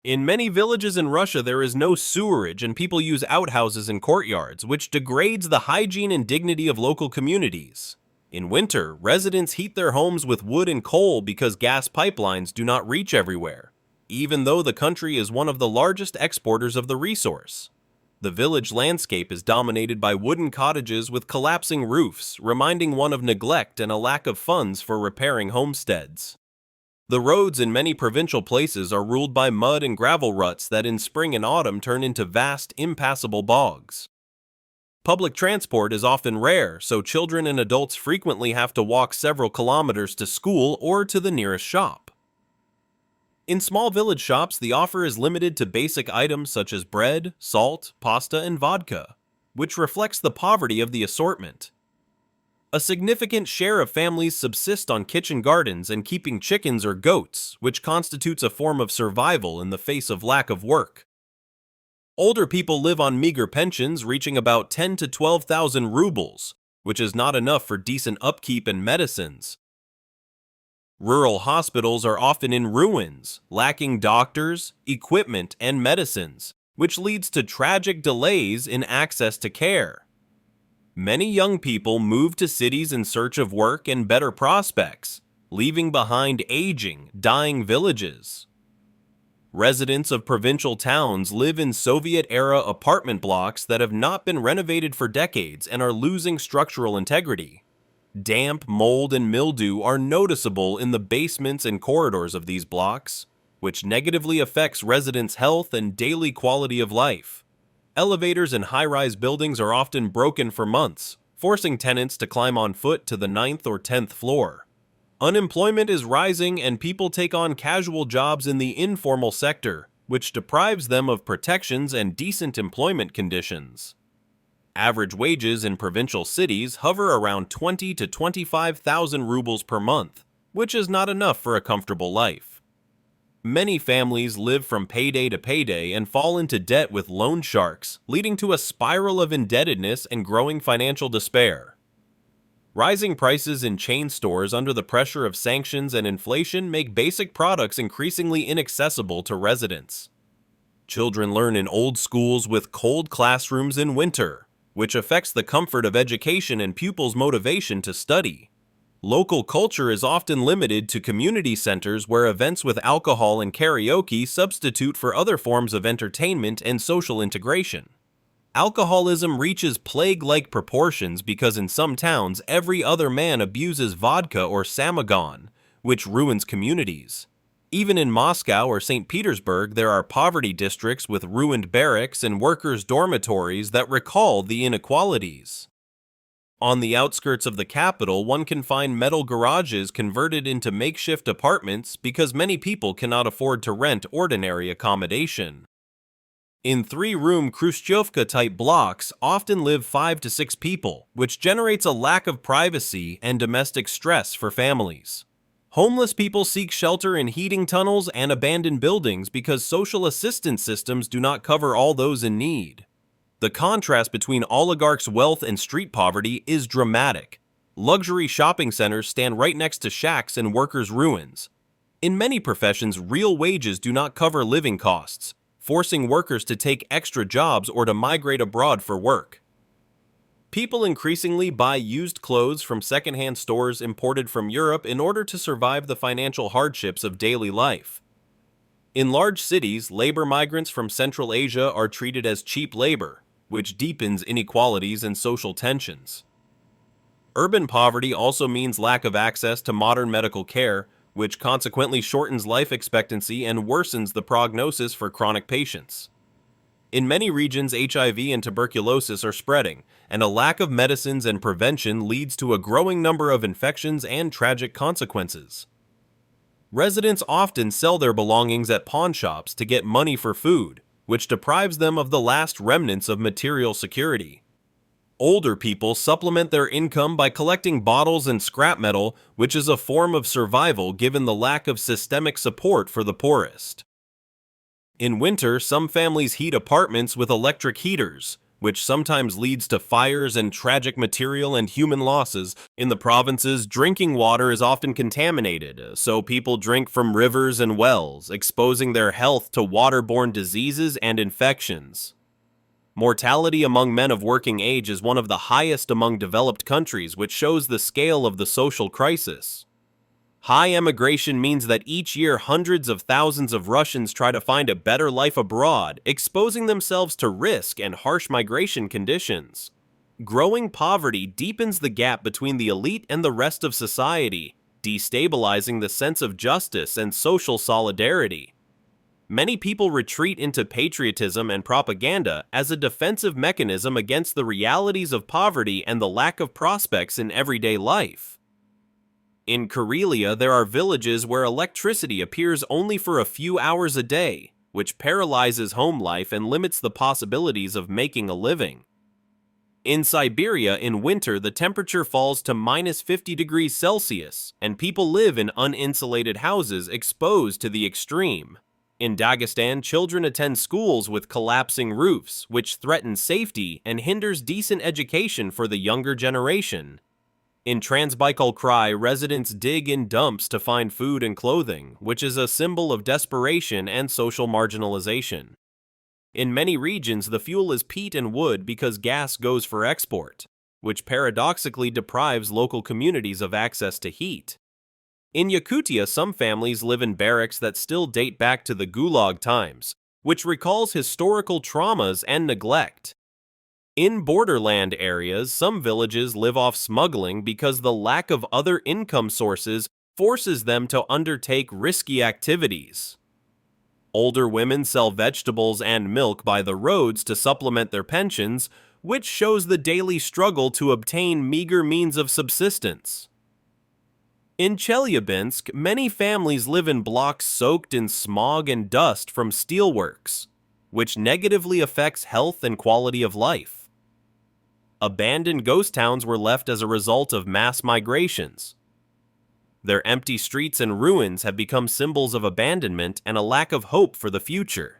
In many villages in Russia, there is no sewerage and people use outhouses and courtyards, which degrades the hygiene and dignity of local communities. In winter, residents heat their homes with wood and coal because gas pipelines do not reach everywhere, even though the country is one of the largest exporters of the resource. The village landscape is dominated by wooden cottages with collapsing roofs, reminding one of neglect and a lack of funds for repairing homesteads. The roads in many provincial places are ruled by mud and gravel ruts that in spring and autumn turn into vast, impassable bogs. Public transport is often rare, so children and adults frequently have to walk several kilometers to school or to the nearest shop. In small village shops, the offer is limited to basic items such as bread, salt, pasta, and vodka, which reflects the poverty of the assortment. A significant share of families subsist on kitchen gardens and keeping chickens or goats, which constitutes a form of survival in the face of lack of work. Older people live on meager pensions reaching about 10 to 12,000 rubles, which is not enough for decent upkeep and medicines. Rural hospitals are often in ruins, lacking doctors, equipment, and medicines, which leads to tragic delays in access to care. Many young people move to cities in search of work and better prospects, leaving behind aging, dying villages. Residents of provincial towns live in Soviet-era apartment blocks that have not been renovated for decades and are losing structural integrity. Damp, mold, and mildew are noticeable in the basements and corridors of these blocks, which negatively affects residents' health and daily quality of life. Elevators in high-rise buildings are often broken for months, forcing tenants to climb on foot to the 9th or 10th floor. Unemployment is rising and people take on casual jobs in the informal sector, which deprives them of protections and decent employment conditions. Average wages in provincial cities hover around 20 to 25,000 rubles per month, which is not enough for a comfortable life. Many families live from payday to payday and fall into debt with loan sharks, leading to a spiral of indebtedness and growing financial despair. Rising prices in chain stores under the pressure of sanctions and inflation make basic products increasingly inaccessible to residents. Children learn in old schools with cold classrooms in winter, which affects the comfort of education and pupils' motivation to study. Local culture is often limited to community centers where events with alcohol and karaoke substitute for other forms of entertainment and social integration. Alcoholism reaches plague-like proportions because in some towns every other man abuses vodka or samagon, which ruins communities. Even in Moscow or St. Petersburg, there are poverty districts with ruined barracks and workers' dormitories that recall the inequalities. On the outskirts of the capital, one can find metal garages converted into makeshift apartments because many people cannot afford to rent ordinary accommodation. In 3-room Khrushchevka-type blocks often live 5 to 6 people, which generates a lack of privacy and domestic stress for families. Homeless people seek shelter in heating tunnels and abandoned buildings because social assistance systems do not cover all those in need. The contrast between oligarchs' wealth and street poverty is dramatic. Luxury shopping centers stand right next to shacks and workers' ruins. In many professions, real wages do not cover living costs, forcing workers to take extra jobs or to migrate abroad for work. People increasingly buy used clothes from secondhand stores imported from Europe in order to survive the financial hardships of daily life. In large cities, labor migrants from Central Asia are treated as cheap labor, which deepens inequalities and social tensions. Urban poverty also means lack of access to modern medical care, which consequently shortens life expectancy and worsens the prognosis for chronic patients. In many regions, HIV and tuberculosis are spreading, and a lack of medicines and prevention leads to a growing number of infections and tragic consequences. Residents often sell their belongings at pawn shops to get money for food, which deprives them of the last remnants of material security. Older people supplement their income by collecting bottles and scrap metal, which is a form of survival given the lack of systemic support for the poorest. In winter, some families heat apartments with electric heaters, which sometimes leads to fires and tragic material and human losses. In the provinces, drinking water is often contaminated, so people drink from rivers and wells, exposing their health to waterborne diseases and infections. Mortality among men of working age is one of the highest among developed countries, which shows the scale of the social crisis. High emigration means that each year hundreds of thousands of Russians try to find a better life abroad, exposing themselves to risk and harsh migration conditions. Growing poverty deepens the gap between the elite and the rest of society, destabilizing the sense of justice and social solidarity. Many people retreat into patriotism and propaganda as a defensive mechanism against the realities of poverty and the lack of prospects in everyday life. In Karelia, there are villages where electricity appears only for a few hours a day, which paralyzes home life and limits the possibilities of making a living. In Siberia, in winter, the temperature falls to -50 degrees Celsius, and people live in uninsulated houses exposed to the extreme. In Dagestan, children attend schools with collapsing roofs, which threatens safety and hinders decent education for the younger generation. In Transbaikal Krai, residents dig in dumps to find food and clothing, which is a symbol of desperation and social marginalization. In many regions, the fuel is peat and wood because gas goes for export, which paradoxically deprives local communities of access to heat. In Yakutia, some families live in barracks that still date back to the Gulag times, which recalls historical traumas and neglect. In borderland areas, some villages live off smuggling because the lack of other income sources forces them to undertake risky activities. Older women sell vegetables and milk by the roads to supplement their pensions, which shows the daily struggle to obtain meager means of subsistence. In Chelyabinsk, many families live in blocks soaked in smog and dust from steelworks, which negatively affects health and quality of life. Abandoned ghost towns were left as a result of mass migrations. Their empty streets and ruins have become symbols of abandonment and a lack of hope for the future.